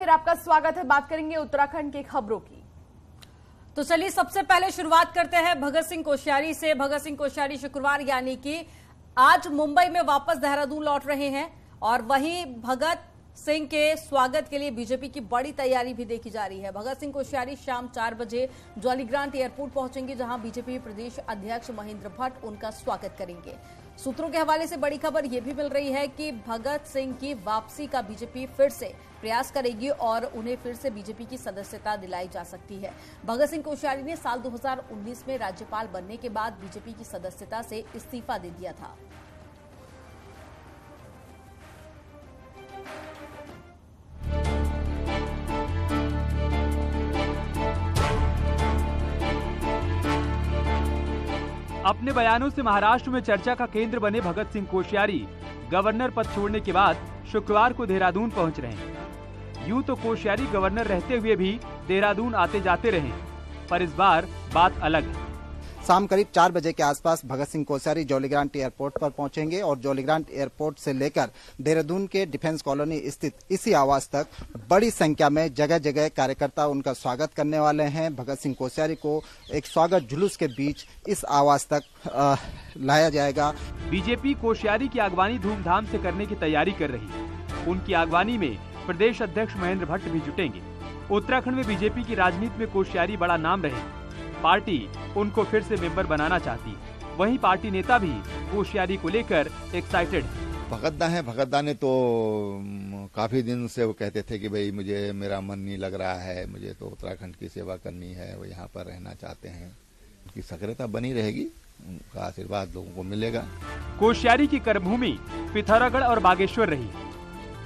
फिर आपका स्वागत है। बात करेंगे उत्तराखंड की खबरों की। तो चलिए सबसे पहले शुरुआत करते हैं भगत सिंह कोश्यारी से। भगत सिंह कोश्यारी शुक्रवार यानी कि आज मुंबई में वापस देहरादून लौट रहे हैं और वहीं भगत सिंह के स्वागत के लिए बीजेपी की बड़ी तैयारी भी देखी जा रही है। भगत सिंह कोश्यारी शाम 4 बजे जॉलीग्रांट एयरपोर्ट पहुंचेंगे, जहां बीजेपी प्रदेश अध्यक्ष महेंद्र भट्ट उनका स्वागत करेंगे। सूत्रों के हवाले से बड़ी खबर यह भी मिल रही है कि भगत सिंह की वापसी का बीजेपी फिर से प्रयास करेगी और उन्हें फिर से बीजेपी की सदस्यता दिलाई जा सकती है। भगत सिंह कोश्यारी ने साल 2019 में राज्यपाल बनने के बाद बीजेपी की सदस्यता से इस्तीफा दे दिया था। अपने बयानों से महाराष्ट्र में चर्चा का केंद्र बने भगत सिंह कोश्यारी गवर्नर पद छोड़ने के बाद शुक्रवार को देहरादून पहुंच रहे हैं। यूं तो कोश्यारी गवर्नर रहते हुए भी देहरादून आते जाते रहे, पर इस बार बात अलग है। शाम करीब 4 बजे के आसपास भगत सिंह कोश्यारी जॉलीग्रांट एयरपोर्ट पर पहुंचेंगे और जॉलीग्रांट एयरपोर्ट से लेकर देहरादून के डिफेंस कॉलोनी स्थित इसी आवास तक बड़ी संख्या में जगह जगह कार्यकर्ता उनका स्वागत करने वाले हैं। भगत सिंह कोश्यारी को एक स्वागत जुलूस के बीच इस आवास तक लाया जाएगा। बीजेपी कोश्यारी की अगवानी धूमधाम से करने की तैयारी कर रही है। उनकी अगवानी में प्रदेश अध्यक्ष महेंद्र भट्ट भी जुटेंगे। उत्तराखंड में बीजेपी की राजनीति में कोश्यारी बड़ा नाम रहे। पार्टी उनको फिर से मेंबर बनाना चाहती है। वहीं पार्टी नेता भी कोश्यारी को लेकर एक्साइटेड है। भगतदा ने तो काफी दिन से वो कहते थे कि भाई मुझे मेरा मन नहीं लग रहा है, मुझे तो उत्तराखंड की सेवा करनी है, वो यहाँ पर रहना चाहते हैं। उनकी सक्रियता बनी रहेगी, उनका आशीर्वाद लोगों को मिलेगा। कोश्यारी की कर्मभूमि पिथौरागढ़ और बागेश्वर रही।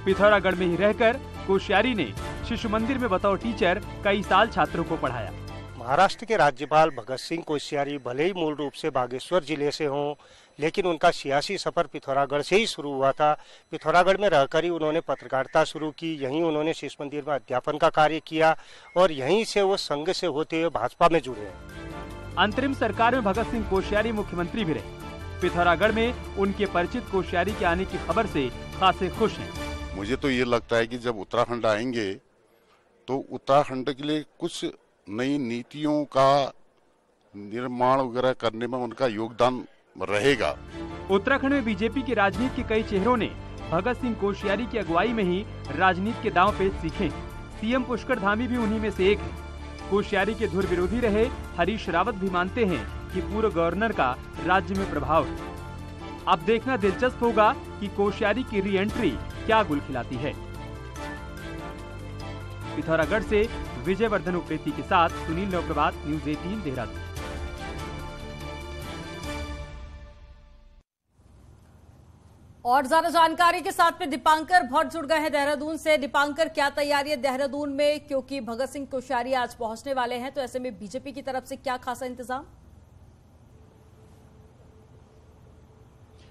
पिथौरागढ़ में ही रहकर कोश्यारी ने शिशु मंदिर में बतौर टीचर कई साल छात्रों को पढ़ाया। महाराष्ट्र के राज्यपाल भगत सिंह कोश्यारी भले ही मूल रूप से बागेश्वर जिले से हों, लेकिन उनका सियासी सफर पिथौरागढ़ से ही शुरू हुआ था। पिथौरागढ़ में रहकर ही उन्होंने पत्रकारिता शुरू की, यहीं उन्होंने शिशु मंदिर में अध्यापन का कार्य किया और यहीं से वो संघ से होते हुए भाजपा में जुड़े हैं। अंतरिम सरकार में भगत सिंह कोश्यारी मुख्यमंत्री भी रहे। पिथौरागढ़ में उनके परिचित कोश्यारी के आने की खबर से खासे खुश हैं। मुझे तो ये लगता है कि जब उत्तराखंड आएंगे तो उत्तराखंड के लिए कुछ नई नीतियों का निर्माण वगैरह करने में उनका योगदान रहेगा। उत्तराखंड में बीजेपी की राजनीति के कई चेहरों ने भगत सिंह कोश्यारी की अगुवाई में ही राजनीति के दांव पेच सीखे। सीएम पुष्कर धामी भी उन्हीं में से एक है। कोश्यारी के धुर विरोधी रहे हरीश रावत भी मानते हैं कि पूर्व गवर्नर का राज्य में प्रभाव है। अब देखना दिलचस्प होगा कि कोश्यारी की री एंट्री क्या गुल खिलाती है। पिथौरागढ़ से विजयवर्धन उप्रेती के साथ सुनील नवप्रभात, न्यूज़ 18 देहरादून। और ज्यादा जानकारी के साथ में दीपांकर भट्ट जुड़ गए हैं देहरादून से। दीपांकर, क्या तैयारी है देहरादून में, क्योंकि भगत सिंह कोश्यारी आज पहुंचने वाले हैं, तो ऐसे में बीजेपी की तरफ से क्या खासा इंतजाम?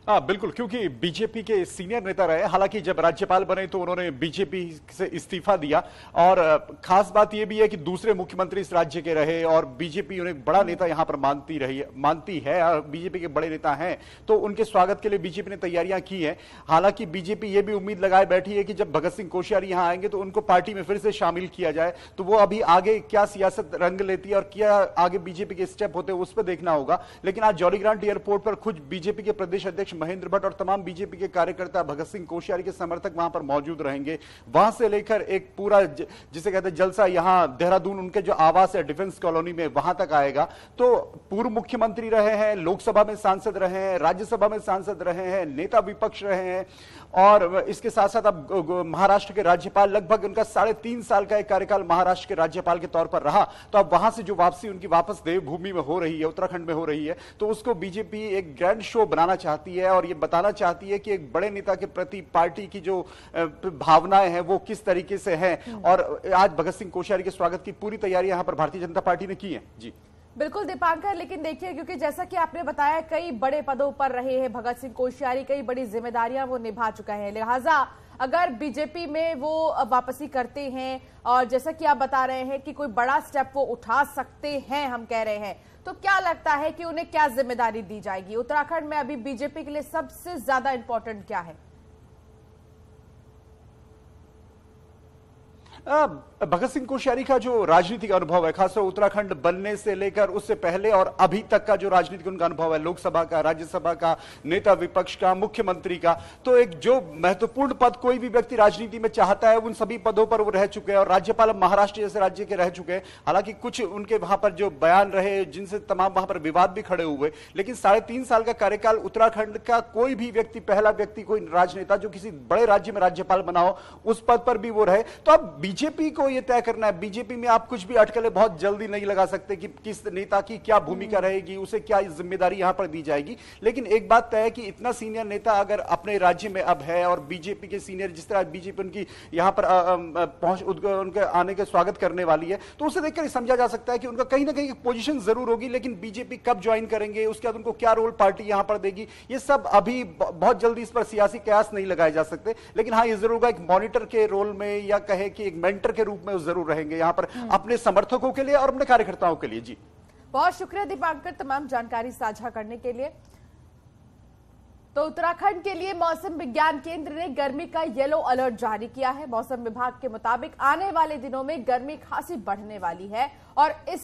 हाँ बिल्कुल, क्योंकि बीजेपी के सीनियर नेता रहे। हालांकि जब राज्यपाल बने तो उन्होंने बीजेपी से इस्तीफा दिया और खास बात यह भी है कि दूसरे मुख्यमंत्री इस राज्य के रहे और बीजेपी उन्हें बड़ा नेता यहां पर मानती है और बीजेपी के बड़े नेता हैं, तो उनके स्वागत के लिए बीजेपी ने तैयारियां की हैं। हालांकि बीजेपी ये भी उम्मीद लगाए बैठी है कि जब भगत सिंह कोश्यारी यहां आएंगे तो उनको पार्टी में फिर से शामिल किया जाए। तो वो अभी आगे क्या सियासत रंग लेती है और क्या आगे बीजेपी के स्टेप होते हैं उस पर देखना होगा। लेकिन आज जॉलीग्रांट एयरपोर्ट पर खुद बीजेपी के प्रदेश अध्यक्ष महेंद्र भट्ट और तमाम बीजेपी के कार्यकर्ता, भगत सिंह कोश्यारी के समर्थक वहां पर मौजूद रहेंगे। वहां से लेकर एक पूरा जिसे कहते हैं जलसा यहां देहरादून उनके जो आवास है डिफेंस कॉलोनी में वहां तक आएगा। तो पूर्व मुख्यमंत्री रहे हैं, लोकसभा में सांसद रहे हैं, राज्यसभा में सांसद रहे हैं, नेता विपक्ष रहे हैं और इसके साथ साथ अब महाराष्ट्र के राज्यपाल, लगभग उनका 3.5 साल का एक कार्यकाल महाराष्ट्र के राज्यपाल के तौर पर रहा। तो अब वहां से जो वापसी उनकी वापस देवभूमि में हो रही है, उत्तराखंड में हो रही है, तो उसको बीजेपी एक ग्रैंड शो बनाना चाहती है और ये बताना चाहती है कि एक बड़े नेता के प्रति पार्टी की जो भावनाएं हैं वो किस तरीके से हैं। और आज भगत सिंह कोश्यारी के स्वागत की पूरी तैयारी यहां पर भारतीय जनता पार्टी ने की है। जी बिल्कुल दीपांकर, लेकिन देखिए क्योंकि जैसा कि आपने बताया कई बड़े पदों पर रहे हैं भगत सिंह कोश्यारी, कई बड़ी जिम्मेदारियां वो निभा चुका है, लिहाजा अगर बीजेपी में वो वापसी करते हैं और जैसा कि आप बता रहे हैं कि कोई बड़ा स्टेप वो उठा सकते हैं, हम कह रहे हैं, तो क्या लगता है कि उन्हें क्या जिम्मेदारी दी जाएगी? उत्तराखंड में अभी बीजेपी के लिए सबसे ज्यादा इंपॉर्टेंट क्या है? भगत सिंह कोश्यारी का जो राजनीतिक अनुभव है, खासतौर उत्तराखंड बनने से लेकर उससे पहले और अभी तक का जो राजनीतिक उनका अनुभव है, लोकसभा का, राज्यसभा का, नेता विपक्ष का, मुख्यमंत्री का, तो एक जो महत्वपूर्ण पद कोई भी व्यक्ति राजनीति में चाहता है उन सभी पदों पर वो रह चुके हैं और राज्यपाल महाराष्ट्र जैसे राज्य के रह चुके हैं। हालांकि कुछ उनके वहां पर जो बयान रहे जिनसे तमाम वहां पर विवाद भी खड़े हुए, लेकिन 3.5 साल का कार्यकाल उत्तराखंड का कोई भी व्यक्ति, पहला व्यक्ति, कोई राजनेता जो किसी बड़े राज्य में राज्यपाल बना हो उस पद पर भी वो रहे। तो अब बीजेपी को यह तय करना है, बीजेपी में आप कुछ भी अटकलें बहुत जल्दी नहीं लगा सकते कि किस नेता की क्या भूमिका रहेगी, उसे क्या जिम्मेदारी यहां पर दी जाएगी। लेकिन एक बात तय है कि इतना सीनियर नेता अगर अपने राज्य में अब है और बीजेपी के सीनियर, जिस तरह बीजेपी उनकी यहां पर पहुंच उनके आने के स्वागत करने वाली है, तो उसे देखकर समझा जा सकता है कि उनका कहीं ना कहीं पोजीशन जरूर होगी। लेकिन बीजेपी कब ज्वाइन करेंगे, उसके बाद उनको क्या रोल पार्टी यहां पर देगी, ये सब अभी बहुत जल्दी इस पर सियासी कयास नहीं लगाए जा सकते। लेकिन हाँ, ये जरूर होगा एक मॉनिटर के रोल में या कहे कि एक मेंटर के रूप में जरूर रहेंगे यहां पर अपने समर्थकों के लिए और अपने कार्यकर्ताओं के लिए। जी बहुत शुक्रिया दीपांकर तमाम जानकारी साझा करने के लिए। तो उत्तराखंड के लिए मौसम विज्ञान केंद्र ने गर्मी का येलो अलर्ट जारी किया है। मौसम विभाग के मुताबिक आने वाले दिनों में गर्मी खासी बढ़ने वाली है और इस